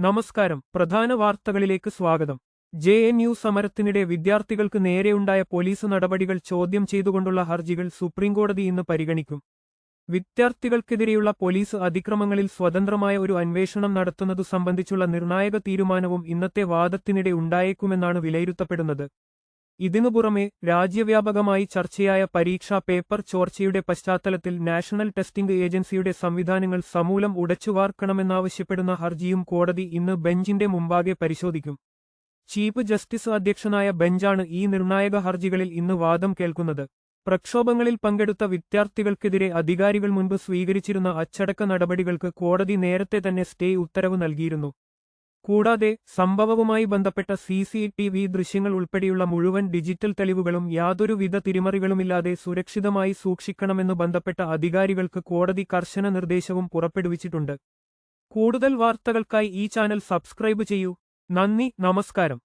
നമസ്കാരം. പ്രധാന വാർത്തകളിലേക്ക് സ്വാഗതം. JNU സമരത്തിനിടെ വിദ്യാർത്ഥികൾക്ക് നേരെയുണ്ടായ പോലീസ് നടപടികൾ ചോദ്യം ചെയ്തുകൊണ്ടുള്ള ഹർജികൾ സുപ്രീംകോടതി ഇന്ന് പരിഗണിക്കും. വിദ്യാർത്ഥികൾക്കെതിരെയുള്ള പോലീസ് അതിക്രമങ്ങളിൽ സ്വതന്ത്രമായ ഒരു അന്വേഷണം നടത്തുന്നതു സംബന്ധിച്ചുള്ള നിർണായക തീരുമാനവും ഇന്നത്തെ വാദത്തിനിടെ ഉണ്ടായേക്കുമെന്നാണ് വിലയിരുത്തപ്പെടുന്നത്. ഇതിനു പുറമെ രാജ്യവ്യാപകമായി ചർച്ചയായ പരീക്ഷാ പേപ്പർ ചോർച്ചയുടെ പശ്ചാത്തലത്തിൽ നാഷണൽ ടെസ്റ്റിംഗ് ഏജൻസിയുടെ സംവിധാനങ്ങൾ സമൂലം ഉടച്ചുവാർക്കണമെന്നാവശ്യപ്പെടുന്ന ഹർജിയും കോടതി ഇന്ന് ബെഞ്ചിന്റെ മുമ്പാകെ പരിശോധിക്കും. ചീഫ് ജസ്റ്റിസ് അധ്യക്ഷനായ ബെഞ്ചാണ് ഈ നിർണായക ഹർജികളിൽ ഇന്ന് വാദം കേൾക്കുന്നത്. പ്രക്ഷോഭങ്ങളിൽ പങ്കെടുത്ത വിദ്യാർത്ഥികൾക്കെതിരെ അധികാരികൾ മുൻപ് സ്വീകരിച്ചിരുന്ന അച്ചടക്ക നടപടികൾക്ക് കോടതി നേരത്തെ തന്നെ സ്റ്റേ ഉത്തരവ് നൽകിയിരുന്നു. കൂടാതെ സംഭവവുമായി ബന്ധപ്പെട്ട CCTV ദൃശ്യങ്ങൾ ഉൾപ്പെടെയുള്ള മുഴുവൻ ഡിജിറ്റൽ തെളിവുകളും യാതൊരുവിധ തിരിമറികളുമില്ലാതെ സുരക്ഷിതമായി സൂക്ഷിക്കണമെന്നു ബന്ധപ്പെട്ട അധികാരികൾക്ക് കോടതി കർശന നിർദ്ദേശവും പുറപ്പെടുവിച്ചിട്ടുണ്ട്. കൂടുതൽ വാർത്തകൾക്കായി ഈ ചാനൽ സബ്സ്ക്രൈബ് ചെയ്യൂ. നന്ദി, നമസ്കാരം.